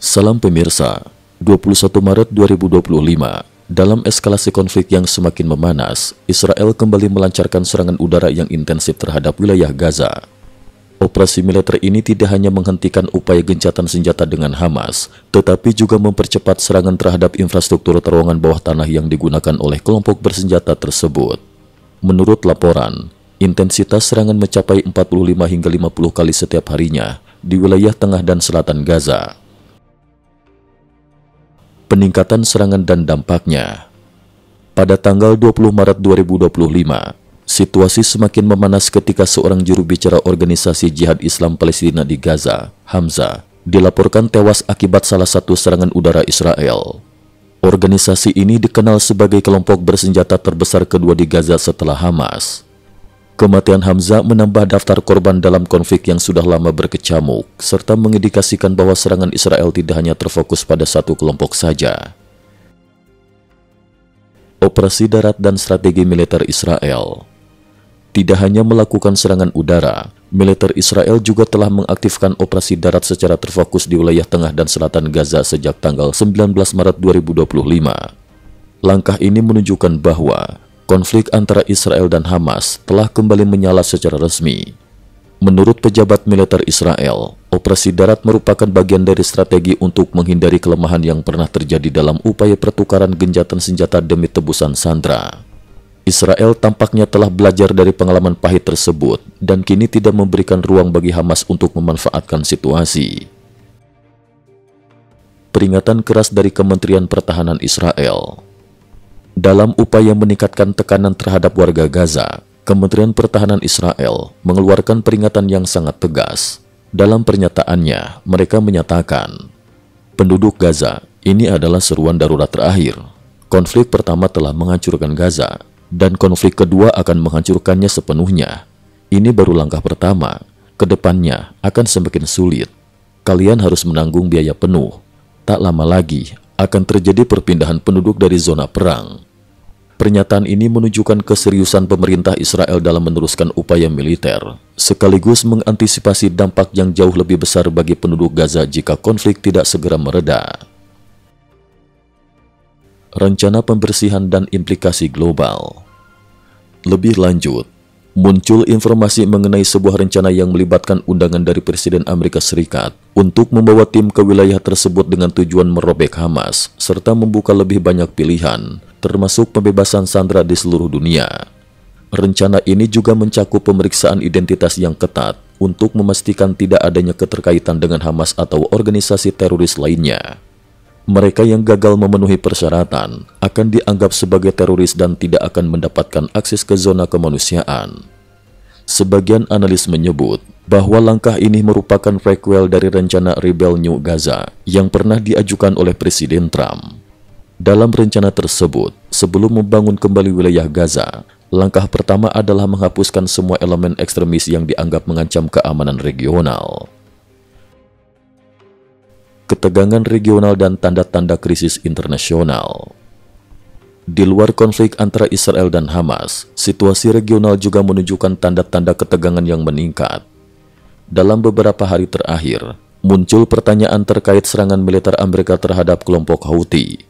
Salam pemirsa, 21 Maret 2025, dalam eskalasi konflik yang semakin memanas, Israel kembali melancarkan serangan udara yang intensif terhadap wilayah Gaza. Operasi militer ini tidak hanya menghentikan upaya gencatan senjata dengan Hamas, tetapi juga mempercepat serangan terhadap infrastruktur terowongan bawah tanah yang digunakan oleh kelompok bersenjata tersebut. Menurut laporan, intensitas serangan mencapai 45 hingga 50 kali setiap harinya di wilayah tengah dan selatan Gaza. Peningkatan serangan dan dampaknya. Pada tanggal 20 Maret 2025, situasi semakin memanas ketika seorang juru bicara organisasi Jihad Islam Palestina di Gaza, Hamza, dilaporkan tewas akibat salah satu serangan udara Israel. Organisasi ini dikenal sebagai kelompok bersenjata terbesar kedua di Gaza setelah Hamas. Kematian Hamza menambah daftar korban dalam konflik yang sudah lama berkecamuk, serta mengindikasikan bahwa serangan Israel tidak hanya terfokus pada satu kelompok saja. Operasi darat dan strategi militer Israel. Tidak hanya melakukan serangan udara, militer Israel juga telah mengaktifkan operasi darat secara terfokus di wilayah tengah dan selatan Gaza sejak tanggal 19 Maret 2025. Langkah ini menunjukkan bahwa konflik antara Israel dan Hamas telah kembali menyala secara resmi. Menurut pejabat militer Israel, operasi darat merupakan bagian dari strategi untuk menghindari kelemahan yang pernah terjadi dalam upaya pertukaran gencatan senjata demi tebusan sandera. Israel tampaknya telah belajar dari pengalaman pahit tersebut dan kini tidak memberikan ruang bagi Hamas untuk memanfaatkan situasi. Peringatan keras dari Kementerian Pertahanan Israel. Dalam upaya meningkatkan tekanan terhadap warga Gaza, Kementerian Pertahanan Israel mengeluarkan peringatan yang sangat tegas. Dalam pernyataannya, mereka menyatakan, penduduk Gaza, ini adalah seruan darurat terakhir. Konflik pertama telah menghancurkan Gaza, dan konflik kedua akan menghancurkannya sepenuhnya. Ini baru langkah pertama, kedepannya akan semakin sulit. Kalian harus menanggung biaya penuh. Tak lama lagi, akan terjadi perpindahan penduduk dari zona perang. Pernyataan ini menunjukkan keseriusan pemerintah Israel dalam meneruskan upaya militer, sekaligus mengantisipasi dampak yang jauh lebih besar bagi penduduk Gaza jika konflik tidak segera mereda. Rencana pembersihan dan implikasi global. Lebih lanjut, muncul informasi mengenai sebuah rencana yang melibatkan undangan dari Presiden Amerika Serikat untuk membawa tim ke wilayah tersebut dengan tujuan merobek Hamas, serta membuka lebih banyak pilihan, termasuk pembebasan sandera di seluruh dunia. Rencana ini juga mencakup pemeriksaan identitas yang ketat untuk memastikan tidak adanya keterkaitan dengan Hamas atau organisasi teroris lainnya. Mereka yang gagal memenuhi persyaratan akan dianggap sebagai teroris dan tidak akan mendapatkan akses ke zona kemanusiaan. Sebagian analis menyebut bahwa langkah ini merupakan prequel dari rencana Rebel New Gaza yang pernah diajukan oleh Presiden Trump. Dalam rencana tersebut, sebelum membangun kembali wilayah Gaza, langkah pertama adalah menghapuskan semua elemen ekstremis yang dianggap mengancam keamanan regional. Ketegangan regional dan tanda-tanda krisis internasional. Di luar konflik antara Israel dan Hamas, situasi regional juga menunjukkan tanda-tanda ketegangan yang meningkat. Dalam beberapa hari terakhir, muncul pertanyaan terkait serangan militer Amerika terhadap kelompok Houthi.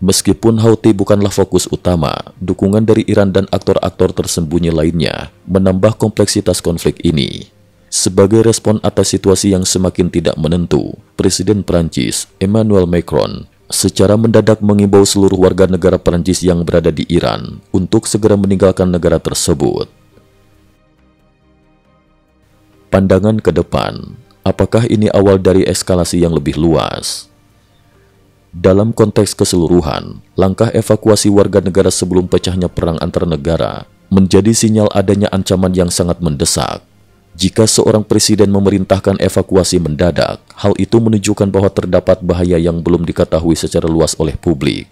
Meskipun Houthi bukanlah fokus utama, dukungan dari Iran dan aktor-aktor tersembunyi lainnya menambah kompleksitas konflik ini. Sebagai respon atas situasi yang semakin tidak menentu, Presiden Prancis Emmanuel Macron secara mendadak mengimbau seluruh warga negara Prancis yang berada di Iran untuk segera meninggalkan negara tersebut. Pandangan ke depan, apakah ini awal dari eskalasi yang lebih luas? Dalam konteks keseluruhan, langkah evakuasi warga negara sebelum pecahnya perang antar negara menjadi sinyal adanya ancaman yang sangat mendesak. Jika seorang presiden memerintahkan evakuasi mendadak, hal itu menunjukkan bahwa terdapat bahaya yang belum diketahui secara luas oleh publik.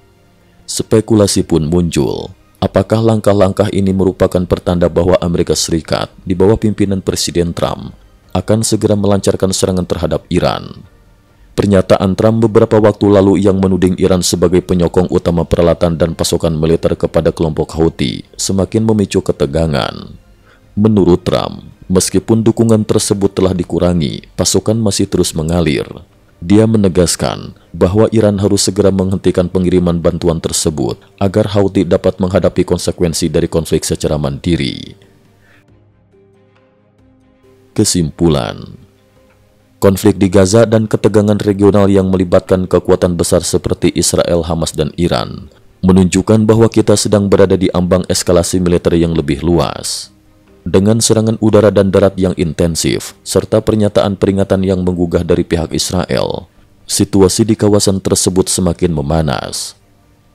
Spekulasi pun muncul. Apakah langkah-langkah ini merupakan pertanda bahwa Amerika Serikat di bawah pimpinan Presiden Trump akan segera melancarkan serangan terhadap Iran? Pernyataan Trump beberapa waktu lalu yang menuding Iran sebagai penyokong utama peralatan dan pasokan militer kepada kelompok Houthi semakin memicu ketegangan. Menurut Trump, meskipun dukungan tersebut telah dikurangi, pasokan masih terus mengalir. Dia menegaskan bahwa Iran harus segera menghentikan pengiriman bantuan tersebut agar Houthi dapat menghadapi konsekuensi dari konflik secara mandiri. Kesimpulan, konflik di Gaza dan ketegangan regional yang melibatkan kekuatan besar seperti Israel, Hamas, dan Iran menunjukkan bahwa kita sedang berada di ambang eskalasi militer yang lebih luas. Dengan serangan udara dan darat yang intensif, serta pernyataan peringatan yang menggugah dari pihak Israel, situasi di kawasan tersebut semakin memanas.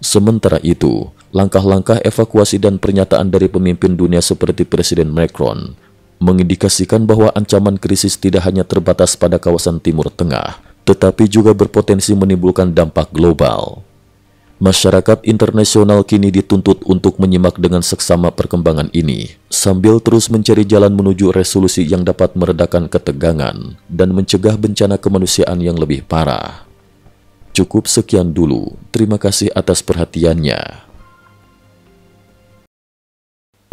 Sementara itu, langkah-langkah evakuasi dan pernyataan dari pemimpin dunia seperti Presiden Macron mengindikasikan bahwa ancaman krisis tidak hanya terbatas pada kawasan Timur Tengah, tetapi juga berpotensi menimbulkan dampak global. Masyarakat internasional kini dituntut untuk menyimak dengan seksama perkembangan ini, sambil terus mencari jalan menuju resolusi yang dapat meredakan ketegangan dan mencegah bencana kemanusiaan yang lebih parah. Cukup sekian dulu, terima kasih atas perhatiannya.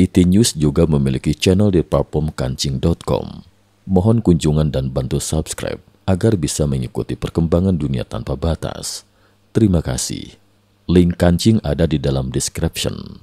IT News juga memiliki channel di platform kancing.com. Mohon kunjungan dan bantu subscribe agar bisa mengikuti perkembangan dunia tanpa batas. Terima kasih. Link kancing ada di dalam description.